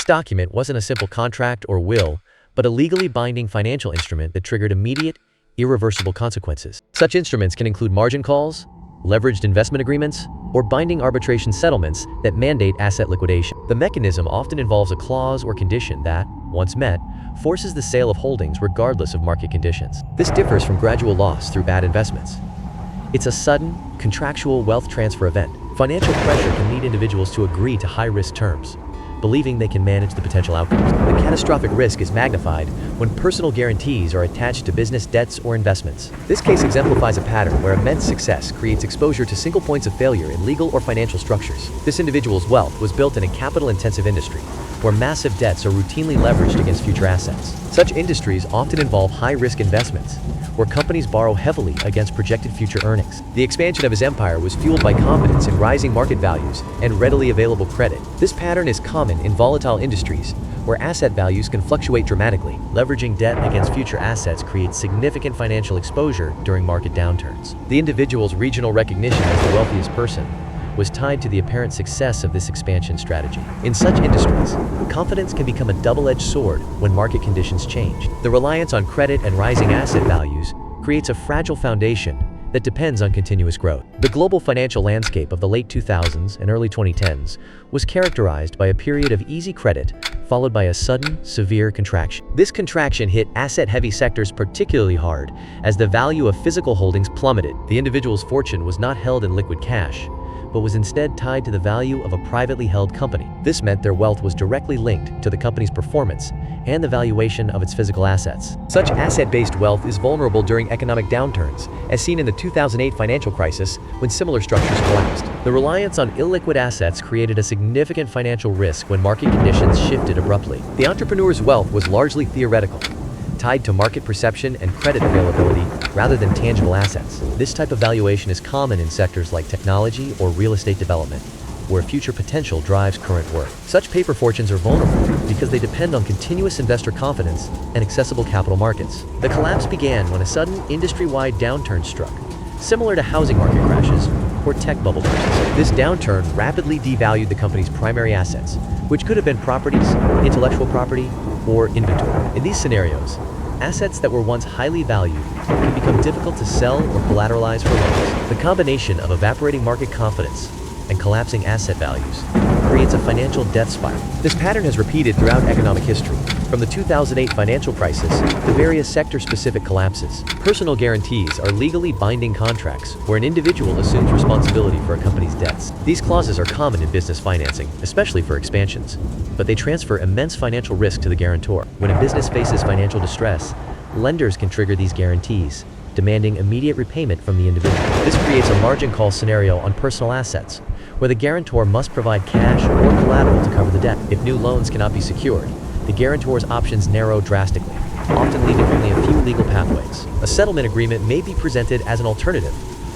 This document wasn't a simple contract or will, but a legally binding financial instrument that triggered immediate, irreversible consequences. Such instruments can include margin calls, leveraged investment agreements, or binding arbitration settlements that mandate asset liquidation. The mechanism often involves a clause or condition that, once met, forces the sale of holdings regardless of market conditions. This differs from gradual loss through bad investments. It's a sudden, contractual wealth transfer event. Financial pressure can lead individuals to agree to high-risk terms, believing they can manage the potential outcomes. The catastrophic risk is magnified when personal guarantees are attached to business debts or investments. This case exemplifies a pattern where immense success creates exposure to single points of failure in legal or financial structures. This individual's wealth was built in a capital-intensive industry, where massive debts are routinely leveraged against future assets. Such industries often involve high-risk investments, where companies borrow heavily against projected future earnings. The expansion of his empire was fueled by confidence in rising market values and readily available credit. This pattern is common in volatile industries, where asset values can fluctuate dramatically. Leveraging debt against future assets creates significant financial exposure during market downturns. The individual's regional recognition as the wealthiest person was tied to the apparent success of this expansion strategy. In such industries, confidence can become a double-edged sword when market conditions change. The reliance on credit and rising asset values creates a fragile foundation that depends on continuous growth. The global financial landscape of the late 2000s and early 2010s was characterized by a period of easy credit, followed by a sudden, severe contraction. This contraction hit asset-heavy sectors particularly hard as the value of physical holdings plummeted. The individual's fortune was not held in liquid cash, but was instead tied to the value of a privately held company. This meant their wealth was directly linked to the company's performance and the valuation of its physical assets. Such asset-based wealth is vulnerable during economic downturns, as seen in the 2008 financial crisis when similar structures collapsed. The reliance on illiquid assets created a significant financial risk when market conditions shifted abruptly. The entrepreneur's wealth was largely theoretical, tied to market perception and credit availability rather than tangible assets. This type of valuation is common in sectors like technology or real estate development, where future potential drives current worth. Such paper fortunes are vulnerable because they depend on continuous investor confidence and accessible capital markets. The collapse began when a sudden industry-wide downturn struck, similar to housing market crashes or tech bubble bursts. This downturn rapidly devalued the company's primary assets, which could have been properties, intellectual property, or inventory. In these scenarios, assets that were once highly valued can become difficult to sell or collateralize for loans. The combination of evaporating market confidence and collapsing asset values creates a financial death spiral. This pattern has repeated throughout economic history, from the 2008 financial crisis to various sector-specific collapses. Personal guarantees are legally binding contracts where an individual assumes responsibility for a company's debts. These clauses are common in business financing, especially for expansions, but they transfer immense financial risk to the guarantor. When a business faces financial distress, lenders can trigger these guarantees, demanding immediate repayment from the individual. This creates a margin call scenario on personal assets, where the guarantor must provide cash or collateral to cover the debt. If new loans cannot be secured, the guarantor's options narrow drastically, often leaving only a few legal pathways. A settlement agreement may be presented as an alternative,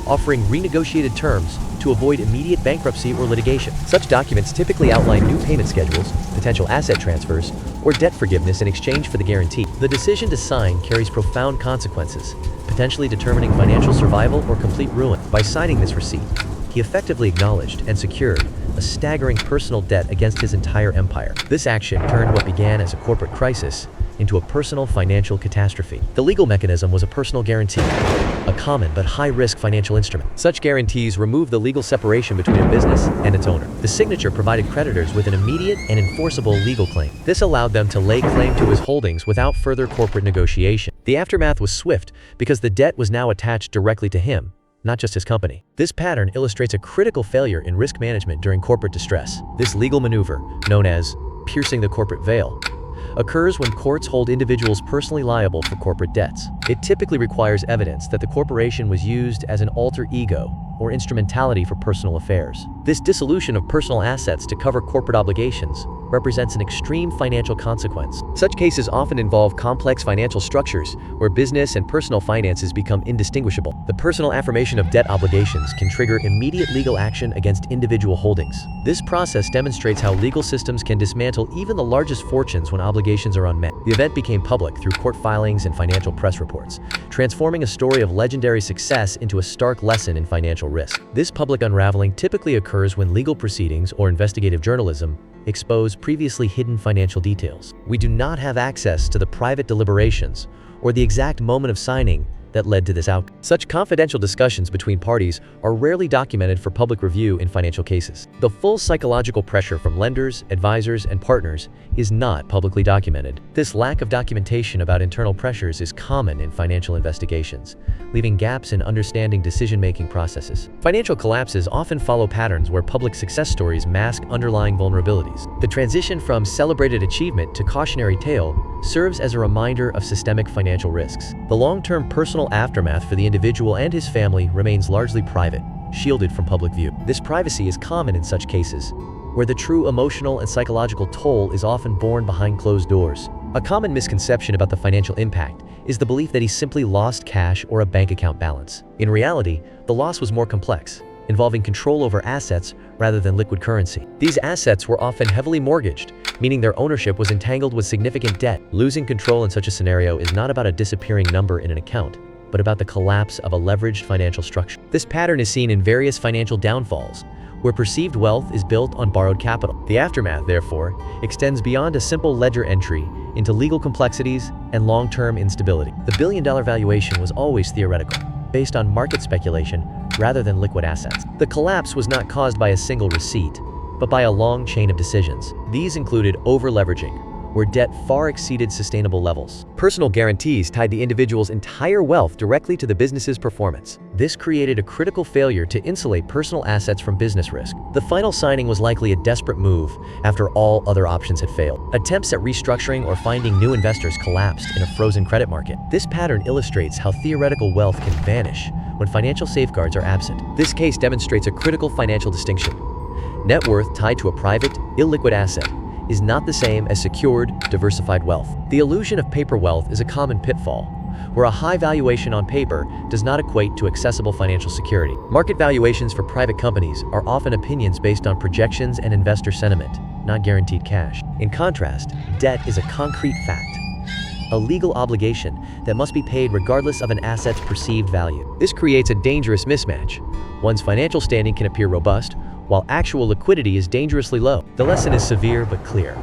offering renegotiated terms to avoid immediate bankruptcy or litigation. Such documents typically outline new payment schedules, potential asset transfers, or debt forgiveness in exchange for the guarantee. The decision to sign carries profound consequences, potentially determining financial survival or complete ruin. By signing this receipt, he effectively acknowledged and secured a staggering personal debt against his entire empire. This action turned what began as a corporate crisis into a personal financial catastrophe. The legal mechanism was a personal guarantee, a common but high-risk financial instrument. Such guarantees remove the legal separation between a business and its owner. The signature provided creditors with an immediate and enforceable legal claim. This allowed them to lay claim to his holdings without further corporate negotiation. The aftermath was swift because the debt was now attached directly to him, not just his company. This pattern illustrates a critical failure in risk management during corporate distress. This legal maneuver, known as piercing the corporate veil, occurs when courts hold individuals personally liable for corporate debts. It typically requires evidence that the corporation was used as an alter ego or instrumentality for personal affairs. This dissolution of personal assets to cover corporate obligations represents an extreme financial consequence. Such cases often involve complex financial structures where business and personal finances become indistinguishable. The personal affirmation of debt obligations can trigger immediate legal action against individual holdings. This process demonstrates how legal systems can dismantle even the largest fortunes when obligations are unmet. The event became public through court filings and financial press reports, transforming a story of legendary success into a stark lesson in financial financial risk. This public unraveling typically occurs when legal proceedings or investigative journalism expose previously hidden financial details. We do not have access to the private deliberations or the exact moment of signing that led to this outcome. Such confidential discussions between parties are rarely documented for public review in financial cases. The full psychological pressure from lenders, advisors, and partners is not publicly documented. This lack of documentation about internal pressures is common in financial investigations, leaving gaps in understanding decision-making processes. Financial collapses often follow patterns where public success stories mask underlying vulnerabilities. The transition from celebrated achievement to cautionary tale serves as a reminder of systemic financial risks. The long-term personal aftermath for the individual and his family remains largely private, shielded from public view. This privacy is common in such cases, where the true emotional and psychological toll is often borne behind closed doors. A common misconception about the financial impact is the belief that he simply lost cash or a bank account balance. In reality, the loss was more complex, involving control over assets rather than liquid currency. These assets were often heavily mortgaged, meaning their ownership was entangled with significant debt. Losing control in such a scenario is not about a disappearing number in an account, but about the collapse of a leveraged financial structure. This pattern is seen in various financial downfalls, where perceived wealth is built on borrowed capital. The aftermath, therefore, extends beyond a simple ledger entry into legal complexities and long-term instability. The billion-dollar valuation was always theoretical, based on market speculation rather than liquid assets. The collapse was not caused by a single receipt, but by a long chain of decisions. These included over-leveraging, where debt far exceeded sustainable levels. Personal guarantees tied the individual's entire wealth directly to the business's performance. This created a critical failure to insulate personal assets from business risk. The final signing was likely a desperate move after all other options had failed. Attempts at restructuring or finding new investors collapsed in a frozen credit market. This pattern illustrates how theoretical wealth can vanish when financial safeguards are absent. This case demonstrates a critical financial distinction. Net worth tied to a private, illiquid asset is not the same as secured, diversified wealth. The illusion of paper wealth is a common pitfall, where a high valuation on paper does not equate to accessible financial security. Market valuations for private companies are often opinions based on projections and investor sentiment, not guaranteed cash. In contrast, debt is a concrete fact, a legal obligation that must be paid regardless of an asset's perceived value. This creates a dangerous mismatch. One's financial standing can appear robust, while actual liquidity is dangerously low. The lesson is severe but clear.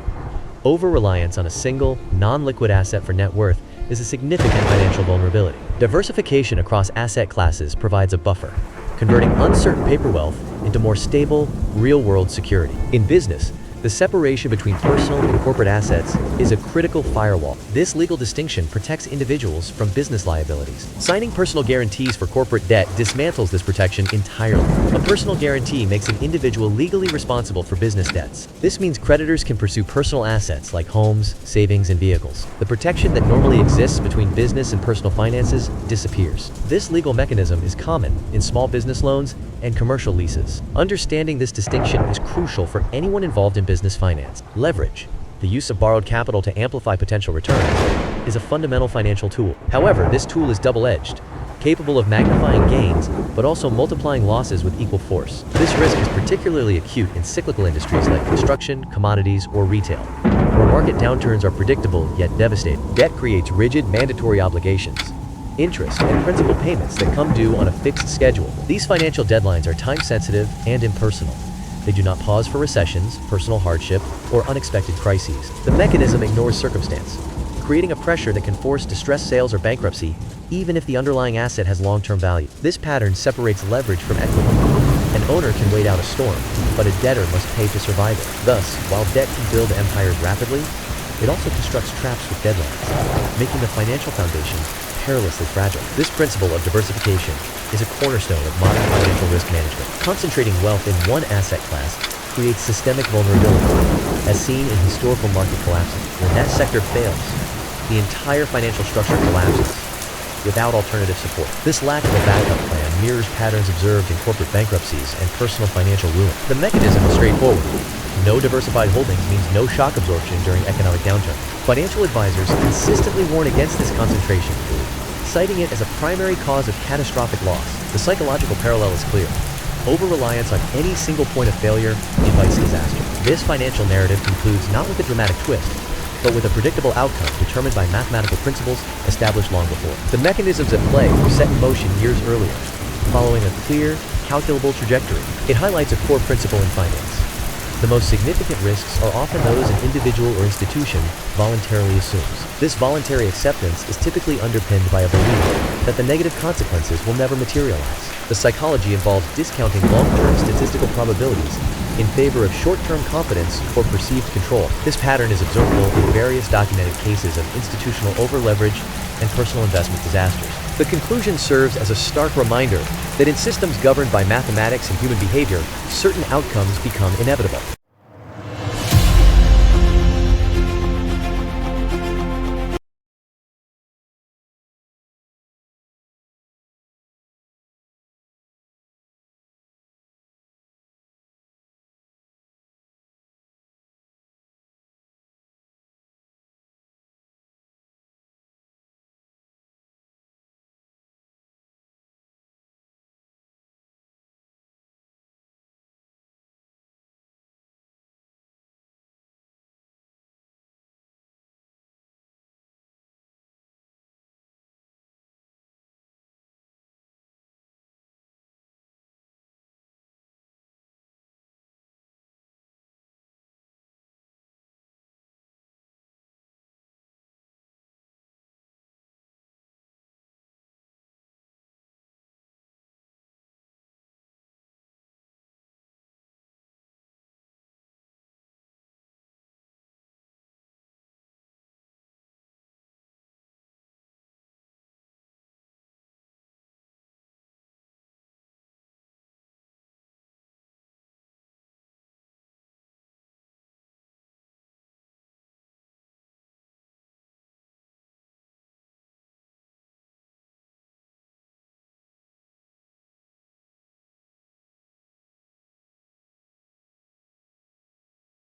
Over-reliance on a single, non-liquid asset for net worth is a significant financial vulnerability. Diversification across asset classes provides a buffer, converting uncertain paper wealth into more stable, real-world security. In business, the separation between personal and corporate assets is a critical firewall. This legal distinction protects individuals from business liabilities. Signing personal guarantees for corporate debt dismantles this protection entirely. A personal guarantee makes an individual legally responsible for business debts. This means creditors can pursue personal assets like homes, savings, and vehicles. The protection that normally exists between business and personal finances disappears. This legal mechanism is common in small business loans and commercial leases. Understanding this distinction is crucial for anyone involved in business finance. Leverage, the use of borrowed capital to amplify potential returns, is a fundamental financial tool. However, this tool is double-edged, capable of magnifying gains, but also multiplying losses with equal force. This risk is particularly acute in cyclical industries like construction, commodities, or retail, where market downturns are predictable yet devastating. Debt creates rigid, mandatory obligations, interest, and principal payments that come due on a fixed schedule. These financial deadlines are time-sensitive and impersonal. They do not pause for recessions, personal hardship, or unexpected crises. The mechanism ignores circumstance, creating a pressure that can force distressed sales or bankruptcy, even if the underlying asset has long-term value. This pattern separates leverage from equity. An owner can wait out a storm, but a debtor must pay to survive it. Thus, while debt can build empires rapidly, it also constructs traps with deadlines, making the financial foundation perilously fragile. This principle of diversification is a cornerstone of modern financial risk management. Concentrating wealth in one asset class creates systemic vulnerability, as seen in historical market collapses. When that sector fails, the entire financial structure collapses without alternative support. This lack of a backup plan mirrors patterns observed in corporate bankruptcies and personal financial ruin. The mechanism is straightforward. No diversified holdings means no shock absorption during economic downturn. Financial advisors consistently warn against this concentration, citing it as a primary cause of catastrophic loss. The psychological parallel is clear. Over-reliance on any single point of failure invites disaster. This financial narrative concludes not with a dramatic twist, but with a predictable outcome determined by mathematical principles established long before. The mechanisms at play were set in motion years earlier, following a clear, calculable trajectory. It highlights a core principle in finance. The most significant risks are often those an individual or institution voluntarily assumes. This voluntary acceptance is typically underpinned by a belief that the negative consequences will never materialize. The psychology involves discounting long-term statistical probabilities in favor of short-term confidence or perceived control. This pattern is observable in various documented cases of institutional over-leverage and personal investment disasters. The conclusion serves as a stark reminder that in systems governed by mathematics and human behavior, certain outcomes become inevitable.